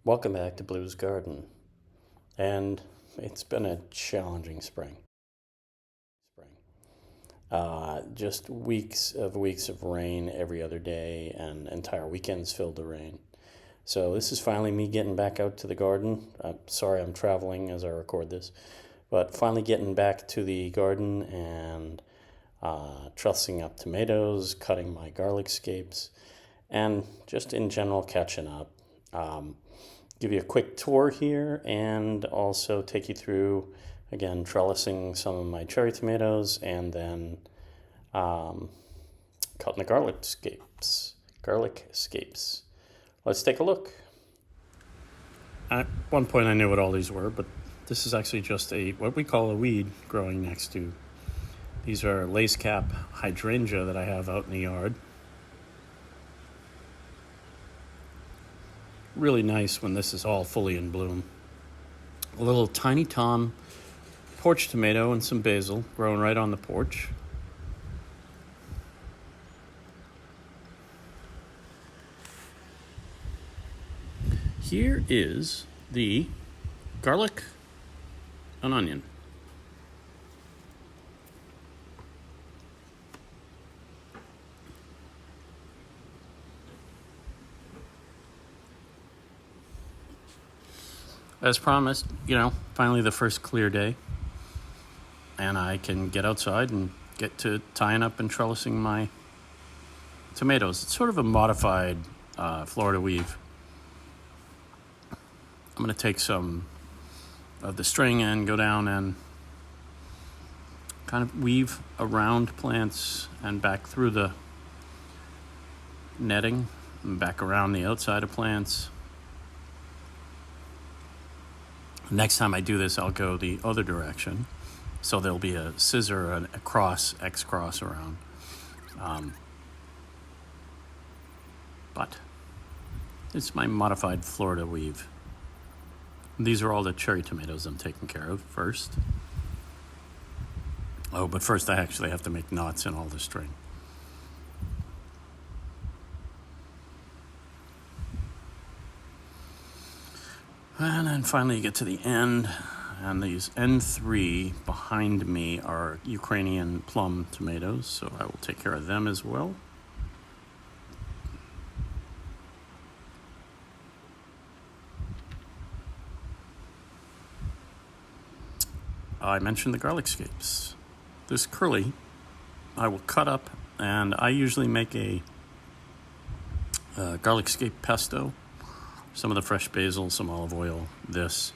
Welcome back to Blue's Garden. And it's been a challenging spring. Just weeks of rain every other day, and entire weekends filled with rain. So this is finally me getting back out to the garden. I'm sorry I'm traveling as I record this, but finally getting back to the garden and trussing up tomatoes, cutting my garlic scapes, and just in general catching up. Give you a quick tour here and also take you through, again, trellising some of my cherry tomatoes and then cutting the garlic scapes. Let's take a look. At one point I knew what all these were, but this is actually just what we call a weed growing next to. These are lace cap hydrangea that I have out in the yard. Really nice when this is all fully in bloom. A little tiny tom porch tomato and some basil growing right on the porch. Here is the garlic and onion. As promised, finally the first clear day, and I can get outside and get to tying up and trellising my tomatoes. It's sort of a modified Florida weave. I'm going to take some of the string and go down and kind of weave around plants and back through the netting and back around the outside of plants. Next time I do this, I'll go the other direction. So there'll be a scissor, a cross, X-cross around. But it's my modified Florida weave. These are all the cherry tomatoes I'm taking care of first. Oh, but first I actually have to make knots in all the string. And then finally you get to the end, and these N3 behind me are Ukrainian plum tomatoes, so I will take care of them as well. I mentioned the garlic scapes. This curly I will cut up, and I usually make a garlic scape pesto. Some of the fresh basil, some olive oil, this.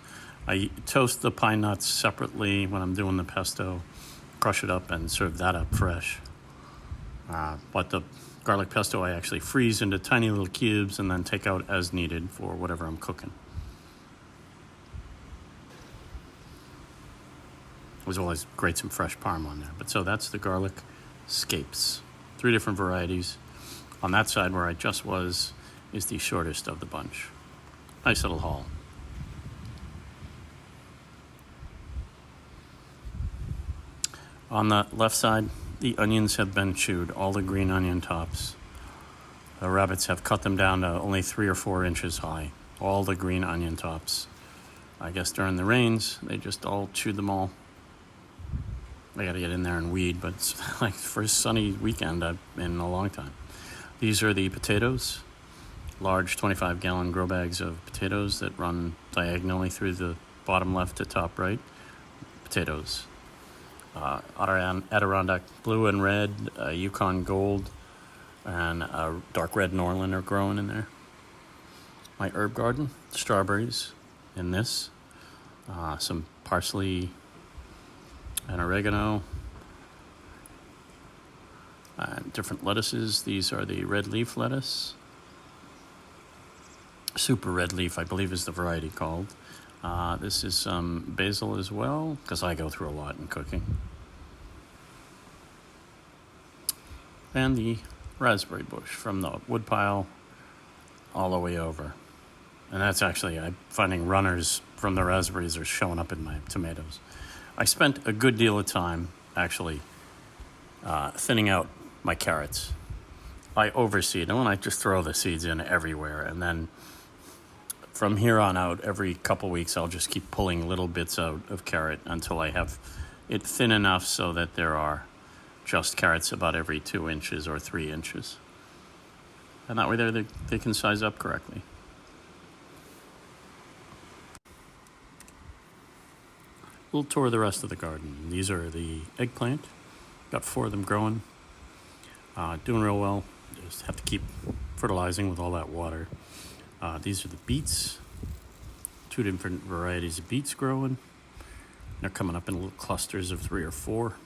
I toast the pine nuts separately when I'm doing the pesto, crush it up and serve that up fresh. But the garlic pesto I actually freeze into tiny little cubes and then take out as needed for whatever I'm cooking. It was always grate some fresh parm on there. But so that's the garlic scapes. 3 different varieties. On that side where I just was is the shortest of the bunch. Nice little haul. On the left side, the onions have been chewed, all the green onion tops. The rabbits have cut them down to only 3 or 4 inches high, all the green onion tops. I guess during the rains, they just all chewed them all. I gotta get in there and weed, but it's like the first sunny weekend I've been in a long time. These are the potatoes. Large 25-gallon grow bags of potatoes that run diagonally through the bottom left to top right. Potatoes. Adirondack blue and red, Yukon gold, and dark red Norland are growing in there. My herb garden, strawberries in this. Some parsley and oregano. Different lettuces. These are the red leaf lettuce. Super red leaf, I believe is the variety called. This is some basil as well, because I go through a lot in cooking. And the raspberry bush from the woodpile all the way over. And that's actually, I'm finding runners from the raspberries are showing up in my tomatoes. I spent a good deal of time, actually, thinning out my carrots. I overseed them and I just throw the seeds in everywhere, and then from here on out, every couple weeks, I'll just keep pulling little bits out of carrot until I have it thin enough so that there are just carrots about every 2 inches or 3 inches. And that way they can size up correctly. We'll tour the rest of the garden. These are the eggplant. Got 4 of them growing. Doing real well. Just have to keep fertilizing with all that water. These are the beets. 2 different varieties of beets growing. They're coming up in little clusters of 3 or 4.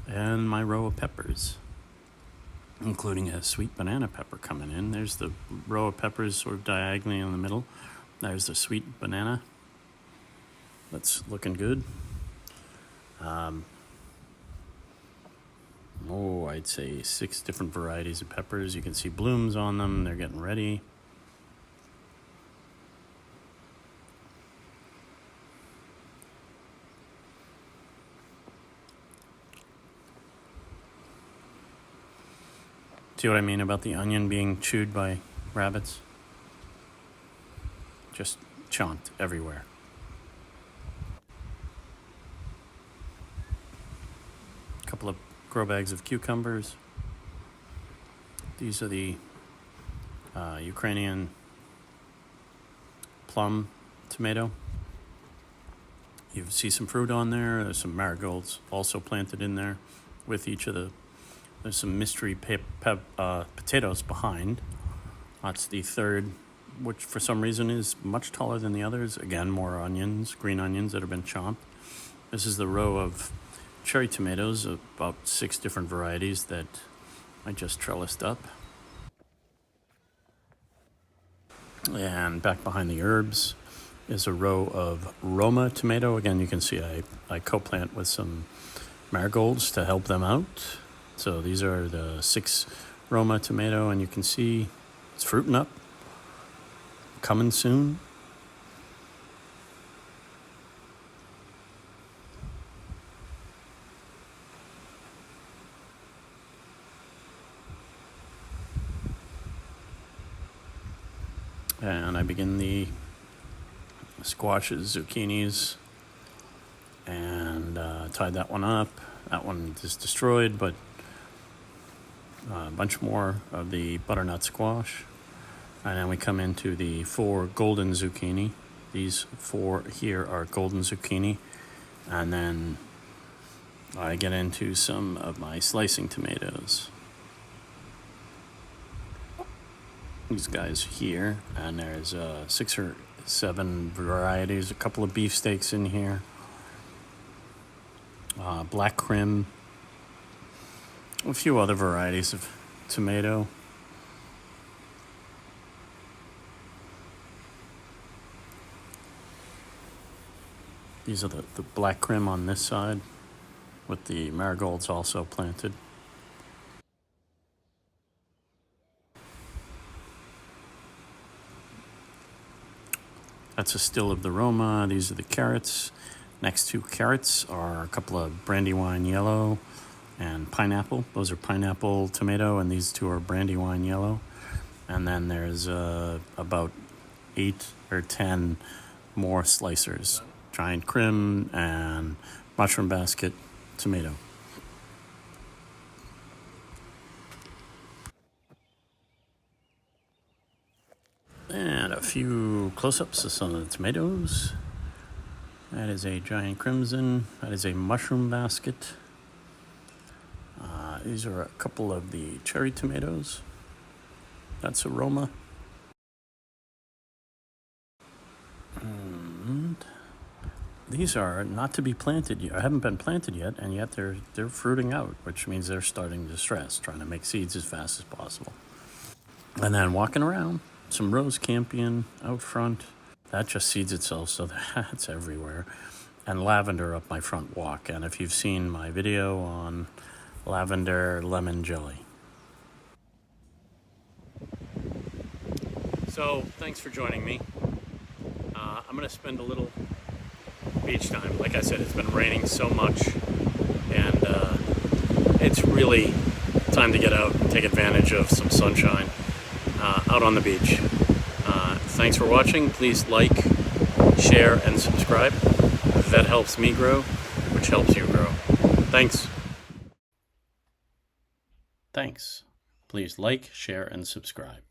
And my row of peppers, including a sweet banana pepper coming in. There's the row of peppers sort of diagonally in the middle. There's the sweet banana. That's looking good. I'd say 6 different varieties of peppers. You can see blooms on them. They're getting ready. See what I mean about the onion being chewed by rabbits? Just chomped everywhere. A couple of grow bags of cucumbers. These are the Ukrainian plum tomato. You see some fruit on there. There's some marigolds also planted in there with each of the. There's some mystery potatoes behind. That's the third, which for some reason is much taller than the others. Again, more onions, green onions that have been chomped. This is the row of cherry tomatoes, about 6 different varieties that I just trellised up. And back behind the herbs is a row of Roma tomato. Again, you can see I co-plant with some marigolds to help them out. So these are the 6 Roma tomato, and you can see it's fruiting up, coming soon. And I begin the squashes, zucchinis, and tied that one up. That one is destroyed, but a bunch more of the butternut squash. And then we come into the 4 golden zucchini. These 4 here are golden zucchini. And then I get into some of my slicing tomatoes. These guys here, and there's 6 or 7 varieties, a couple of beefsteaks in here. Black Krim, a few other varieties of tomato. These are the Black Krim on this side, with the marigolds also planted. That's a still of the Roma. These are the carrots. Next to carrots are a couple of Brandywine yellow and pineapple. Those are pineapple tomato, and these 2 are Brandywine yellow. And then there's about 8 or 10 more slicers. Giant Krim and mushroom basket tomato. And a few close-ups of some of the tomatoes. That is a giant crimson. That is a mushroom basket. These are a couple of the cherry tomatoes. That's Aroma. And these are not to be planted yet. I haven't been planted yet, and yet they're fruiting out, which means they're starting to stress, trying to make seeds as fast as possible. And then walking around, some rose campion out front. That just seeds itself, so that's everywhere. And lavender up my front walk. And if you've seen my video on lavender lemon jelly. So, thanks for joining me. I'm going to spend a little beach time. Like I said, it's been raining so much, and it's really time to get out and take advantage of some sunshine out on the beach. thanks for watching. Please like, share, and subscribe. That helps me grow, which helps you grow. Thanks. Thanks. Please like, share, and subscribe.